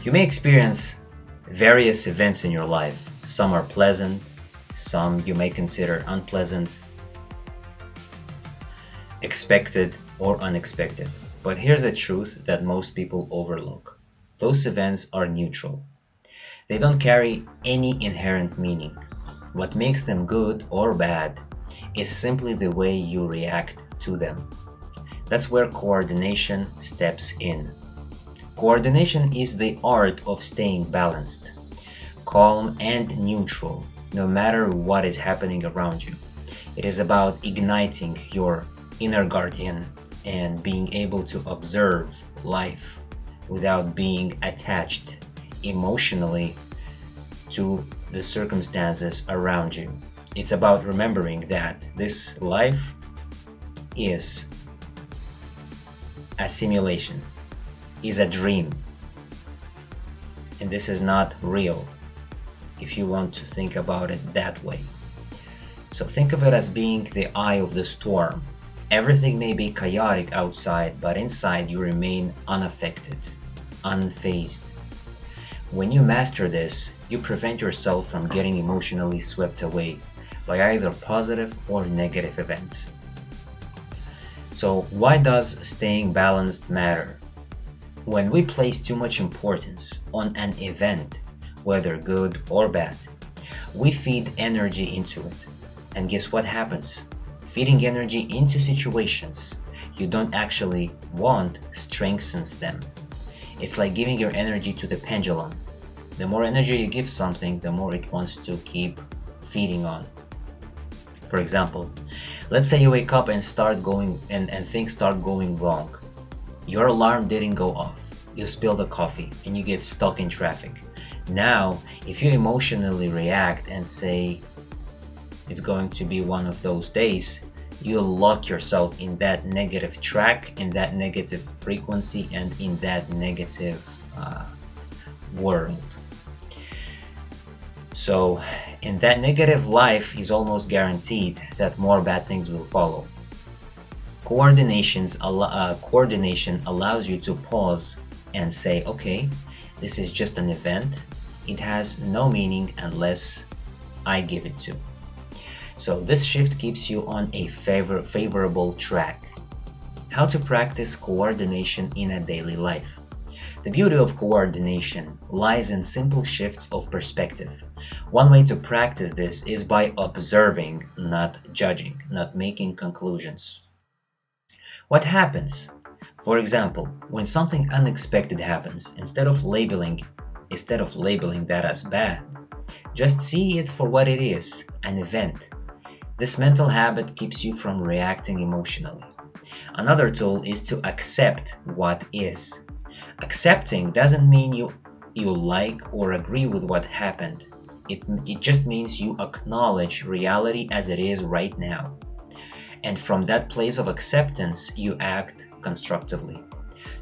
You may experience various events in your life. Some are pleasant, some you may consider unpleasant, expected or unexpected. But here's the truth that most people overlook. Those events are neutral. They don't carry any inherent meaning. What makes them good or bad is simply the way you react to them. That's where coordination steps in. Coordination is the art of staying balanced, calm, and neutral, no matter what is happening around you. It is about igniting your inner guardian and being able to observe life without being attached emotionally to the circumstances around you. It's about remembering that this life is a simulation, is a dream, and this is not real if you want to think about it that way. So think of it as being the eye of the storm. Everything may be chaotic outside, but inside you remain unaffected, unfazed. When you master this, you prevent yourself from getting emotionally swept away by either positive or negative events. So why does staying balanced matter? When we place too much importance on an event, whether good or bad, we feed energy into it. And guess what happens? Feeding energy into situations you don't actually want strengthens them. It's like giving your energy to the pendulum. The more energy you give something, the more it wants to keep feeding on. For example, let's say you wake up and things start going wrong. Your alarm didn't go off. You spill the coffee and you get stuck in traffic. Now, if you emotionally react and say it's going to be one of those days, you lock yourself in that negative track, in that negative frequency, and in that negative world. So, in that negative life is almost guaranteed that more bad things will follow. Coordination allows you to pause and say, okay, this is just an event. It has no meaning unless I give it to. So this shift keeps you on a favorable track. How to practice coordination in a daily life. The beauty of coordination lies in simple shifts of perspective. One way to practice this is by observing, not judging, not making conclusions. What happens? For example, when something unexpected happens, instead of labeling that as bad, just see it for what it is, an event. This mental habit keeps you from reacting emotionally. Another tool is to accept what is. Accepting doesn't mean you like or agree with what happened. It just means you acknowledge reality as it is right now. And from that place of acceptance, you act constructively.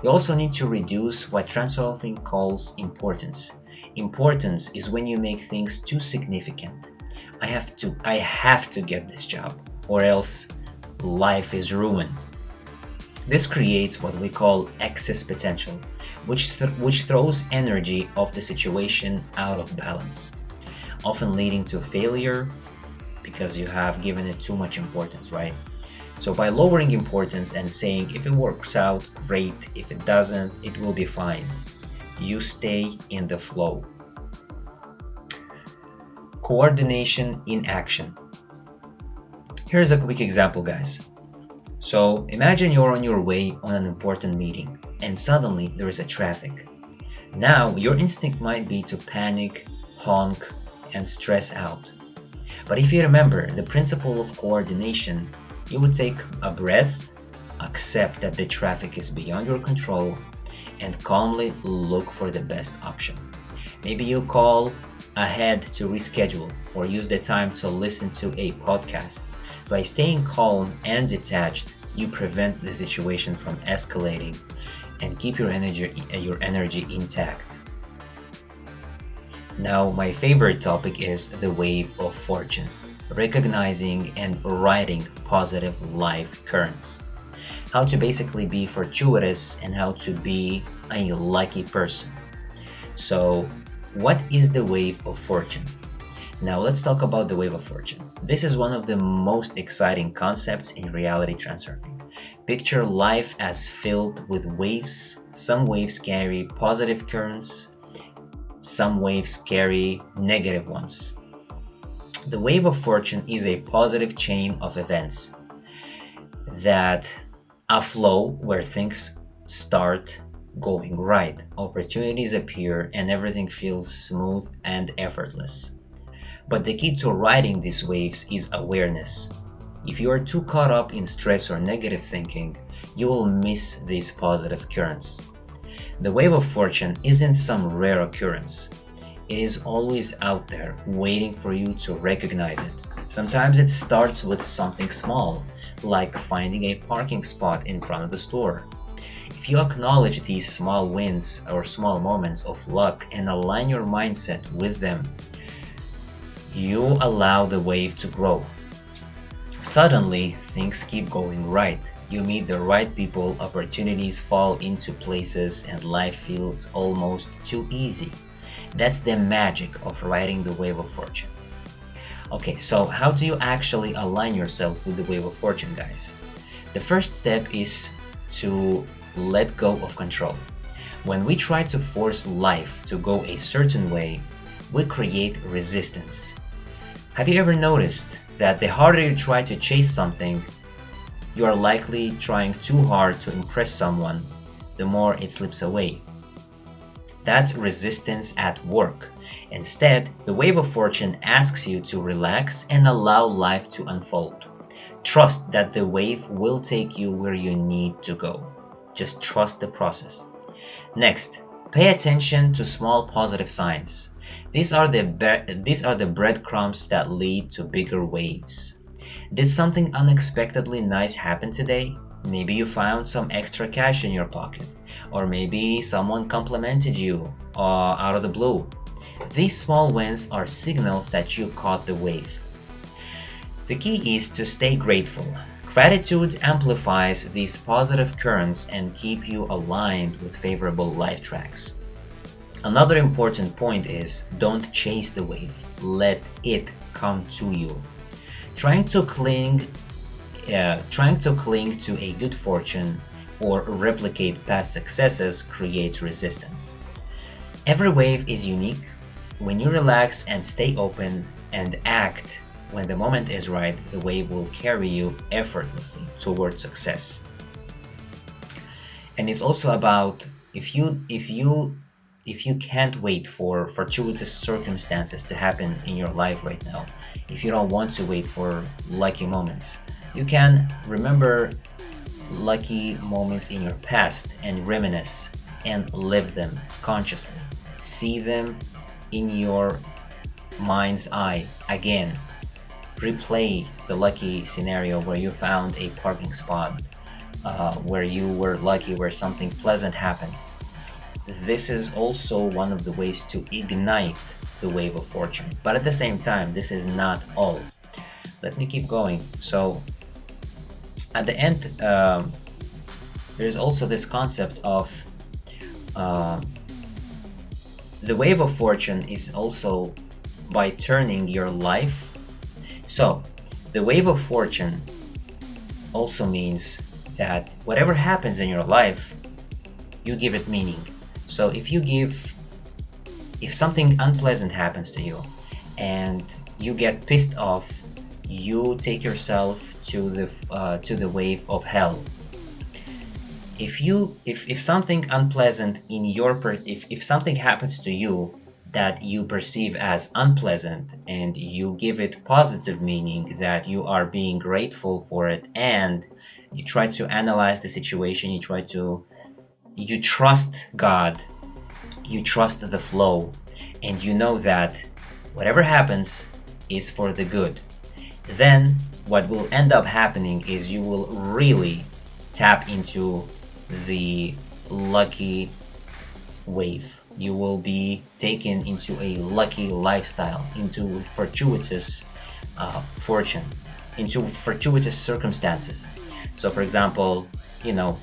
You also need to reduce what Transurfing calls importance. Importance is when you make things too significant. I have to get this job, or else life is ruined. This creates what we call excess potential, which throws energy of the situation out of balance, often leading to failure because you have given it too much importance, right? So by lowering importance and saying if it works out, great, if it doesn't, it will be fine. You stay in the flow. Coordination in action. Here's a quick example, guys. So imagine you're on your way on an important meeting and suddenly there is a traffic. Now your instinct might be to panic, honk, and stress out. But if you remember the principle of coordination, you would take a breath, accept that the traffic is beyond your control, and calmly look for the best option. Maybe you call ahead to reschedule or use the time to listen to a podcast. By staying calm and detached, you prevent the situation from escalating and keep your energy intact. Now, my favorite topic is the wave of fortune, recognizing and riding positive life currents. How to basically be fortuitous and how to be a lucky person. So, what is the wave of fortune? Now, let's talk about the wave of fortune. This is one of the most exciting concepts in reality transurfing. Picture life as filled with waves. Some waves carry positive currents, some waves carry negative ones. The wave of fortune is a positive chain of events that a flow where things start going right, opportunities appear, and everything feels smooth and effortless. But the key to riding these waves is awareness. If you are too caught up in stress or negative thinking, you will miss these positive currents. The wave of fortune isn't some rare occurrence. It is always out there, waiting for you to recognize it. Sometimes it starts with something small, like finding a parking spot in front of the store. If you acknowledge these small wins or small moments of luck and align your mindset with them, you allow the wave to grow. Suddenly, things keep going right. You meet the right people, opportunities fall into places, and life feels almost too easy. That's the magic of riding the wave of fortune. Okay, so how do you actually align yourself with the wave of fortune, guys? The first step is to let go of control. When we try to force life to go a certain way, we create resistance. Have you ever noticed that the harder you try to chase something, you are likely trying too hard to impress someone, the more it slips away? That's resistance at work. Instead, the wave of fortune asks you to relax and allow life to unfold. Trust that the wave will take you where you need to go. Just trust the process. Next, pay attention to small positive signs. These are the breadcrumbs that lead to bigger waves. Did something unexpectedly nice happen today? Maybe you found some extra cash in your pocket, or maybe someone complimented you out of the blue. These small wins are signals that you caught the wave. The key is to stay grateful. Gratitude amplifies these positive currents and keep you aligned with favorable life tracks. Another important point is don't chase the wave, let it come to you. Trying to cling to a good fortune or replicate past successes creates resistance. Every wave is unique. When you relax and stay open and act when the moment is right, the wave will carry you effortlessly toward success. And it's also about if you can't wait for fortuitous circumstances to happen in your life right now, if you don't want to wait for lucky moments, you can remember lucky moments in your past and reminisce and live them consciously. See them in your mind's eye again. Replay the lucky scenario where you found a parking spot, where you were lucky, where something pleasant happened. This is also one of the ways to ignite the wave of fortune. But at the same time, this is not all. Let me keep going. So, at the end, there's also this concept of the wave of fortune is also by turning your life. So, the wave of fortune also means that whatever happens in your life, you give it meaning. So if something unpleasant happens to you and you get pissed off, you take yourself to the wave of hell. If something unpleasant if something happens to you that you perceive as unpleasant and you give it positive meaning, that you are being grateful for it, and you try to analyze the situation, you trust God, you trust the flow, and you know that whatever happens is for the good, then what will end up happening is you will really tap into the lucky wave. You will be taken into a lucky lifestyle, into fortuitous fortune, into fortuitous circumstances. So, for example,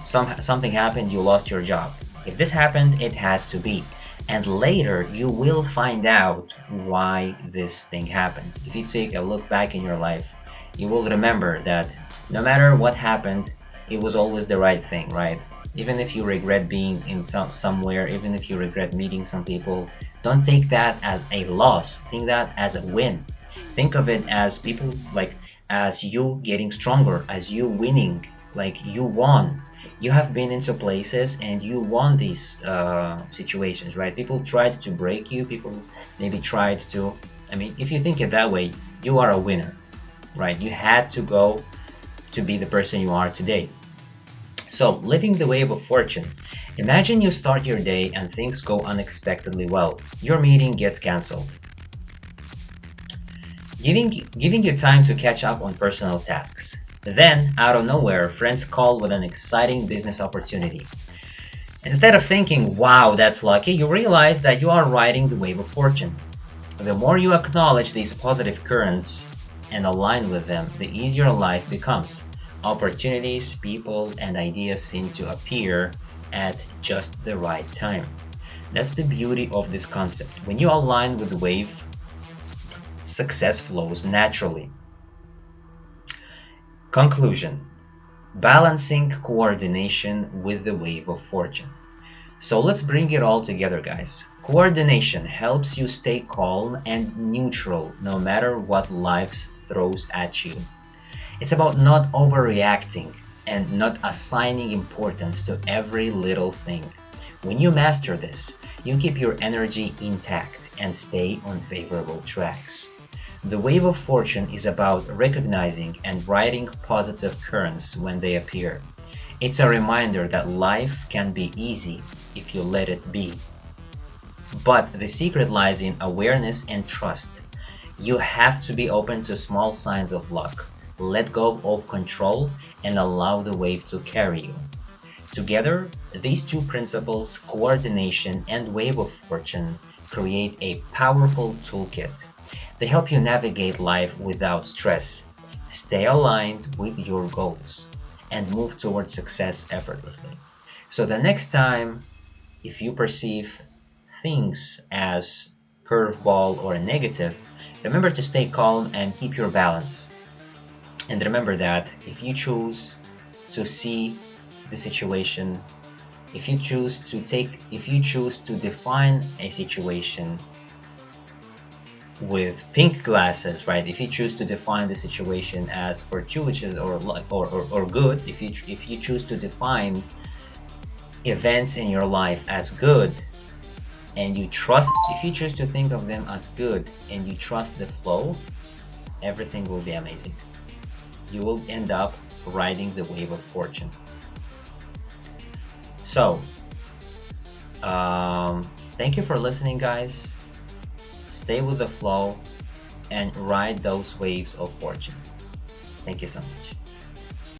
something happened, you lost your job. If this happened, it had to be. And later, you will find out why this thing happened. If you take a look back in your life, you will remember that no matter what happened, it was always the right thing, right? Even if you regret being in somewhere, even if you regret meeting some people, don't take that as a loss. Think that as a win. Think of it as people like as you getting stronger, as you winning, like you won. You have been into places and you won these situations, right? People tried to break you, people maybe tried to, I mean, if you think it that way, you are a winner, right? You had to go to be the person you are today. So, living the wave of fortune. Imagine you start your day and things go unexpectedly well. Your meeting gets cancelled, giving you time to catch up on personal tasks. Then, out of nowhere, friends call with an exciting business opportunity. Instead of thinking, wow, that's lucky, you realize that you are riding the wave of fortune. The more you acknowledge these positive currents and align with them, the easier life becomes. Opportunities, people, and ideas seem to appear at just the right time. That's the beauty of this concept. When you align with the wave, success flows naturally. Conclusion: balancing coordination with the wave of fortune. So let's bring it all together, guys. Coordination helps you stay calm and neutral no matter what life throws at you. It's about not overreacting and not assigning importance to every little thing. When you master this, you keep your energy intact and stay on favorable tracks. The wave of fortune is about recognizing and riding positive currents when they appear. It's a reminder that life can be easy if you let it be. But the secret lies in awareness and trust. You have to be open to small signs of luck, let go of control, and allow the wave to carry you. Together, these two principles, coordination and wave of fortune, create a powerful toolkit. They help you navigate life without stress, stay aligned with your goals, and move towards success effortlessly. So the next time, if you perceive things as curveball or negative, remember to stay calm and keep your balance. And remember that to see the situation, if you choose to define a situation with pink glasses, right? If you choose to define the situation as fortuitous or good, if you choose to define events in your life as good, and you trust, if you choose to think of them as good and you trust the flow, everything will be amazing. You will end up riding the wave of fortune. So, thank you for listening, guys. Stay with the flow and ride those waves of fortune. Thank you so much.